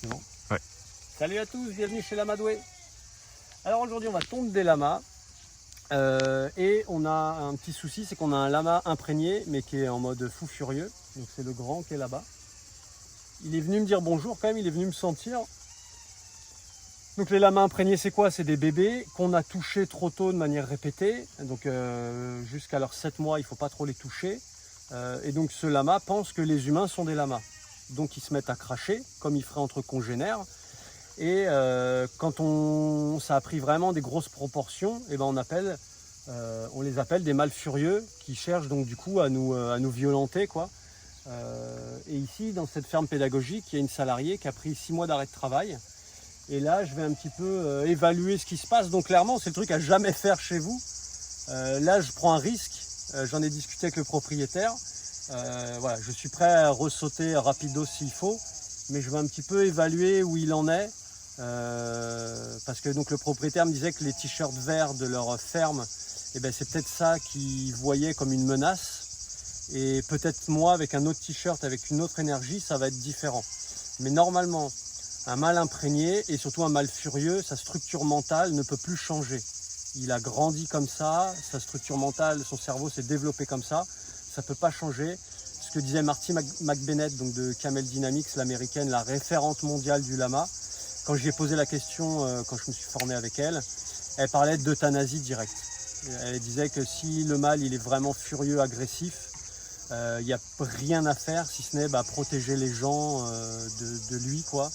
C'est bon? Ouais. Salut à tous, bienvenue chez Lamadoué. Alors aujourd'hui on va tondre des lamas et on a un petit souci, c'est qu'on a un lama imprégné mais qui est en mode fou furieux. Donc c'est le grand qui est là-bas. Il est venu me dire bonjour quand même, il est venu me sentir. Donc les lamas imprégnés c'est quoi? C'est des bébés qu'on a touchés trop tôt de manière répétée. Donc jusqu'à leurs 7 mois il ne faut pas trop les toucher. Et donc ce lama pense que les humains sont des lamas. Donc ils se mettent à cracher comme ils feraient entre congénères. Et quand ça a pris vraiment des grosses proportions, et ben on les appelle des mâles furieux qui cherchent donc du coup à nous violenter, quoi. Et ici, dans cette ferme pédagogique, il y a une salariée qui a pris 6 mois d'arrêt de travail. Et là, je vais un petit peu évaluer ce qui se passe. Donc clairement, c'est le truc à jamais faire chez vous. Là, je prends un risque. J'en ai discuté avec le propriétaire. Voilà, je suis prêt à ressauter rapido s'il faut. Mais je vais un petit peu évaluer où il en est. Parce que donc le propriétaire me disait que les t-shirts verts de leur ferme, eh ben, c'est peut-être ça qu'ils voyaient comme une menace. Et peut-être moi, avec un autre t-shirt, avec une autre énergie, ça va être différent. Mais normalement, un mâle imprégné et surtout un mâle furieux, sa structure mentale ne peut plus changer. Il a grandi comme ça, sa structure mentale, son cerveau s'est développé comme ça ne peut pas changer. Ce que disait Marty McBennett, donc de Camel Dynamics, l'américaine, la référente mondiale du lama, quand j'ai posé la question, quand je me suis formé avec elle, elle parlait d'euthanasie directe. Elle disait que si le mâle il est vraiment furieux, agressif, il n'y a rien à faire si ce n'est protéger les gens de lui, quoi.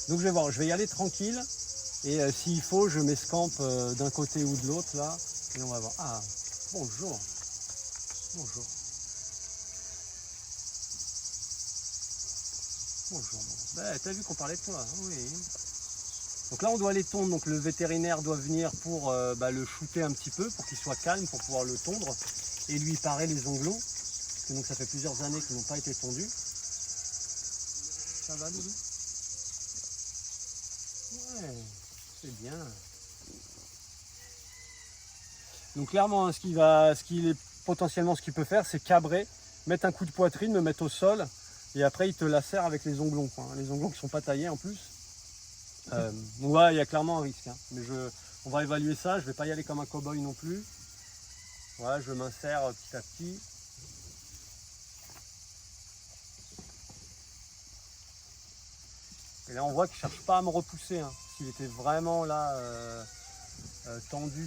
Donc je vais voir, je vais y aller tranquille et s'il faut, je m'escampe d'un côté ou de l'autre là et on va voir. Ah, bonjour. Bonjour. Bonjour. T'as vu qu'on parlait de toi, hein? Oui. Donc là on doit les tondre, donc le vétérinaire doit venir pour le shooter un petit peu, pour qu'il soit calme, pour pouvoir le tondre et lui parer les onglons. Parce que donc ça fait plusieurs années qu'ils n'ont pas été tondus. Ça va, Loulou? Ouais, c'est bien. Donc clairement, hein, potentiellement ce qu'il peut faire, c'est cabrer, mettre un coup de poitrine, me mettre au sol, et après il te lacère avec les onglons, quoi. Les onglons qui ne sont pas taillés en plus. Donc voilà, il y a clairement un risque, hein. Mais on va évaluer ça, je ne vais pas y aller comme un cow-boy non plus. Voilà, je m'insère petit à petit. Et là on voit qu'il ne cherche pas à me repousser, hein. S'il était vraiment là tendu,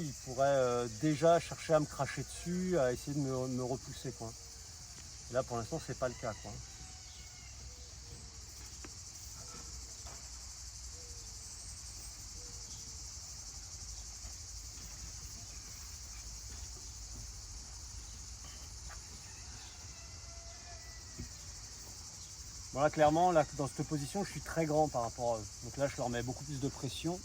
il pourrait déjà chercher à me cracher dessus, à essayer de me repousser, quoi. Et là pour l'instant c'est pas le cas, quoi. Voilà, clairement, là, dans cette position, je suis très grand par rapport à eux. Donc là, je leur mets beaucoup plus de pression.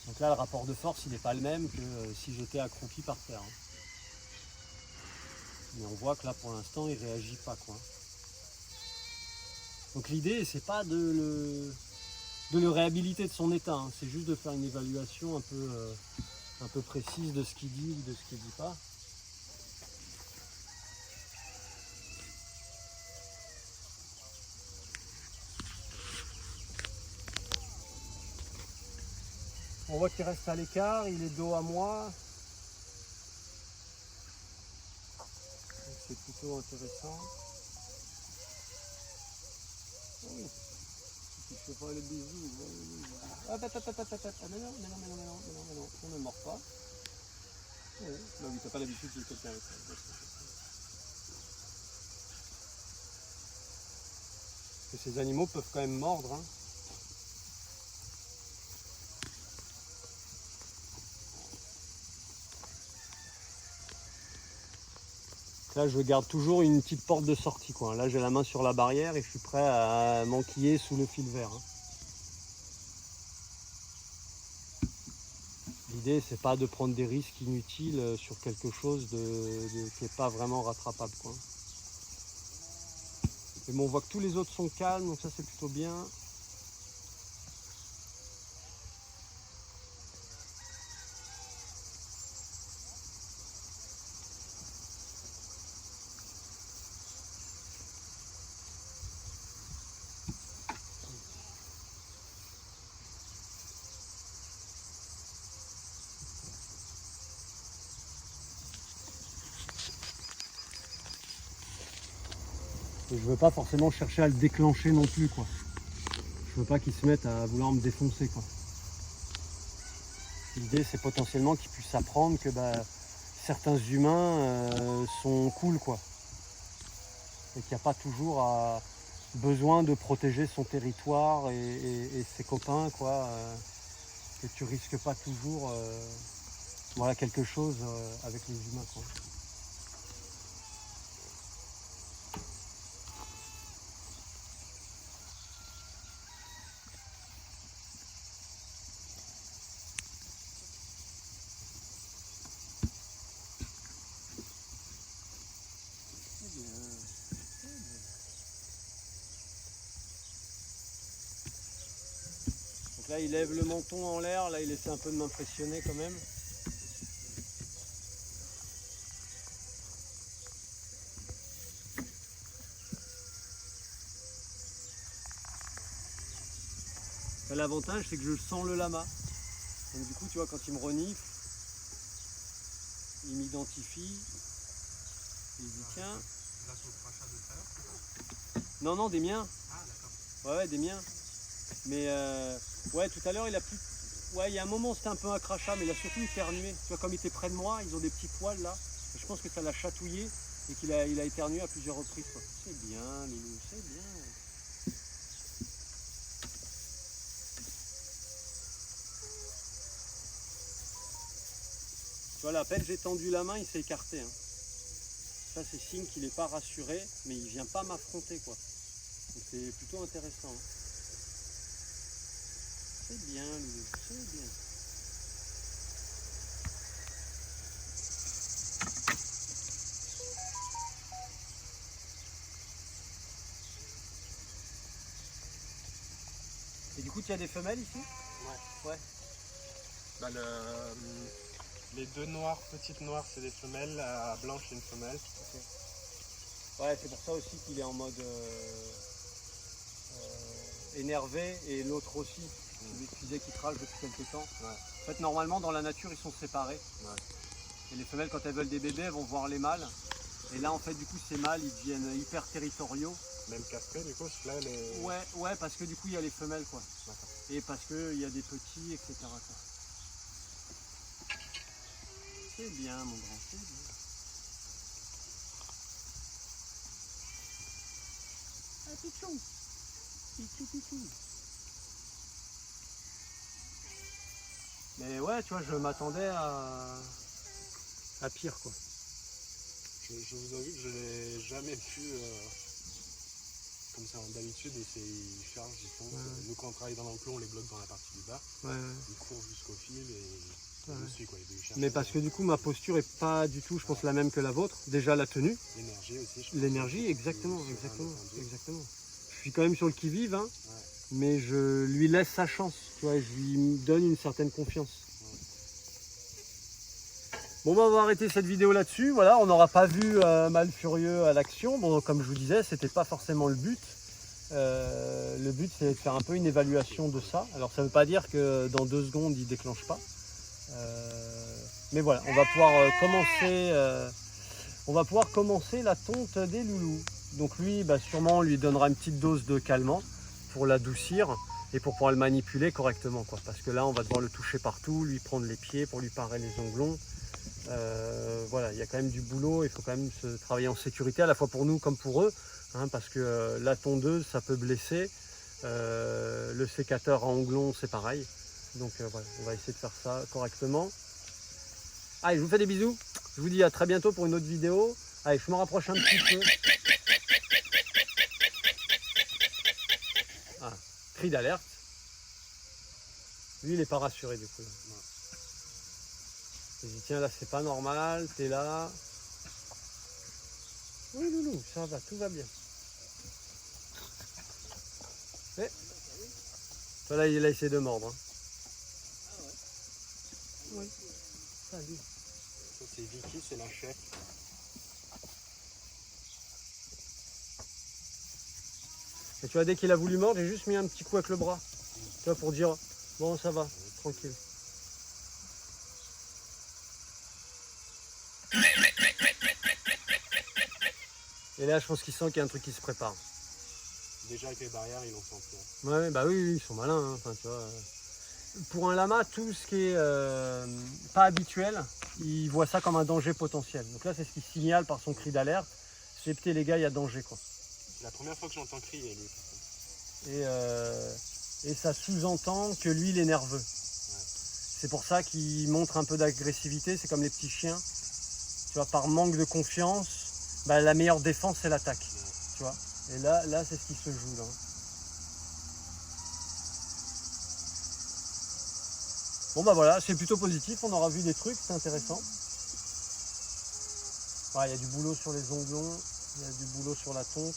Donc là, le rapport de force, il n'est pas le même que si j'étais accroupi par terre, hein. Mais on voit que là, pour l'instant, il ne réagit pas, quoi. Donc l'idée, c'est pas de le réhabiliter de son état, hein. C'est juste de faire une évaluation un peu précise de ce qu'il dit ou de ce qu'il ne dit pas. On voit qu'il reste à l'écart, il est dos à moi. C'est plutôt intéressant. Oui. Si je fais pas le bisou. Ah, mais non, on ne mord pas. Oui, bah oui, t'as pas l'habitude de quelqu'un avec ça. Parce que ces animaux peuvent quand même mordre, hein. Là, je garde toujours une petite porte de sortie, quoi. Là, j'ai la main sur la barrière et je suis prêt à m'enquiller sous le fil vert, hein. L'idée, c'est pas de prendre des risques inutiles sur quelque chose qui n'est pas vraiment rattrapable, quoi. Mais bon, on voit que tous les autres sont calmes, donc ça, c'est plutôt bien. Et je veux pas forcément chercher à le déclencher non plus, quoi. Je veux pas qu'il se mette à vouloir me défoncer, quoi. L'idée, c'est potentiellement qu'il puisse apprendre que certains humains sont cool, quoi. Et qu'il n'y a pas toujours besoin de protéger son territoire et ses copains, quoi. Que tu risques pas toujours voilà, quelque chose avec les humains, quoi. Donc là, il lève le menton en l'air, là, il essaie un peu de m'impressionner quand même. L'avantage, c'est que je sens le lama. Donc du coup, tu vois, quand il me renifle, il m'identifie. Il dit tiens. Non, non, des miens. Ah, d'accord. Ouais, des miens. Mais ouais, tout à l'heure, il a plus. Ouais, il y a un moment, c'était un peu un crachat, mais il a surtout éternué. Tu vois, comme il était près de moi, ils ont des petits poils là. Et je pense que ça l'a chatouillé et qu'il a éternué à plusieurs reprises, quoi. C'est bien, Lilou, c'est bien. Voilà, à peine j'ai tendu la main, il s'est écarté. Hein. Ça, c'est signe qu'il n'est pas rassuré, mais il ne vient pas m'affronter, quoi. Donc c'est plutôt intéressant. Hein. C'est bien, Loulou, c'est bien. Et du coup, tu as des femelles ici? Ouais. Ouais. Bah, les deux noires, petites noires, c'est des femelles, la blanche, c'est une femelle. Okay. Ouais, c'est pour ça aussi qu'il est en mode énervé, et l'autre aussi, celui qui disait qu'il crache depuis quelques temps. Ouais. En fait, normalement, dans la nature, ils sont séparés. Ouais. Et les femelles, quand elles veulent des bébés, elles vont voir les mâles. Et là, en fait, du coup, ces mâles, ils deviennent hyper territoriaux. Même castrés, du coup, là, les... Ouais, parce que du coup, il y a les femelles, quoi. Et parce qu'il y a des petits, etc. Quoi. C'est bien, mon grand, c'est bien. Ah, pichou. Pichou. Mais ouais, tu vois, je m'attendais à pire, quoi. Je vous avoue que je n'ai jamais pu, comme ça d'habitude, ils chargent, ils foncent. Ouais. Nous, quand on travaille dans l'enclos, on les bloque dans la partie du bas. Ouais. Ils courent jusqu'au fil et on le suit, quoi. Mais parce que du coup, ma posture est pas du tout, je pense, la même que la vôtre. Déjà, la tenue. L'énergie aussi. L'énergie, exactement. Je suis quand même sur le qui-vive, hein, mais je lui laisse sa chance, tu vois, je lui donne une certaine confiance. Bon, bah, on va arrêter cette vidéo là-dessus. Voilà, on n'aura pas vu Mâle Furieux à l'action. Bon, comme je vous disais, c'était pas forcément le but. Le but, c'est de faire un peu une évaluation de ça. Alors, ça ne veut pas dire que dans 2 secondes, il déclenche pas. Mais voilà, on va pouvoir commencer la tonte des loulous. Donc lui, sûrement, on lui donnera une petite dose de calmant pour l'adoucir et pour pouvoir le manipuler correctement, quoi. Parce que là, on va devoir le toucher partout, lui prendre les pieds pour lui parer les onglons. Voilà, il y a quand même du boulot, il faut quand même se travailler en sécurité, à la fois pour nous comme pour eux, hein, parce que la tondeuse, ça peut blesser. Le sécateur à onglons, c'est pareil. Donc voilà, on va essayer de faire ça correctement. Allez, je vous fais des bisous. Je vous dis à très bientôt pour une autre vidéo. Allez, je me rapproche un petit peu. Ah, cri d'alerte. Lui, il n'est pas rassuré du coup. Il dit tiens, là c'est pas normal, t'es là. Oui loulou, ça va, tout va bien. Mais, voilà, il a essayé de mordre. Hein. Ah ouais. Oui. Salut. Ça c'est Vicky, c'est la chef. Et tu vois, dès qu'il a voulu mordre, j'ai juste mis un petit coup avec le bras. Tu vois, pour dire bon ça va, tranquille. Et là, je pense qu'il sent qu'il y a un truc qui se prépare. Déjà avec les barrières, ils l'ont senti. Hein. Ouais, bah oui, ils sont malins. Hein. Enfin, tu vois, pour un lama, tout ce qui est pas habituel, il voit ça comme un danger potentiel. Donc là, c'est ce qu'il signale par son cri d'alerte. C'est écoutez les gars, il y a danger quoi. C'est la première fois que j'entends crier lui. Et ça sous-entend que lui, il est nerveux. Ouais. C'est pour ça qu'il montre un peu d'agressivité. C'est comme les petits chiens. Tu vois, par manque de confiance, bah, la meilleure défense, c'est l'attaque. Ouais. Tu vois. Et là, c'est ce qui se joue là. Bon bah voilà, c'est plutôt positif, on aura vu des trucs, c'est intéressant. Il y a du boulot sur les onglons, il y a du boulot sur la tonte.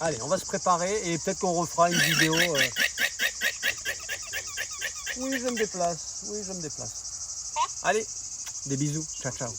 Allez, on va se préparer et peut-être qu'on refera une vidéo. Oui, je me déplace, Allez, des bisous, ciao ciao.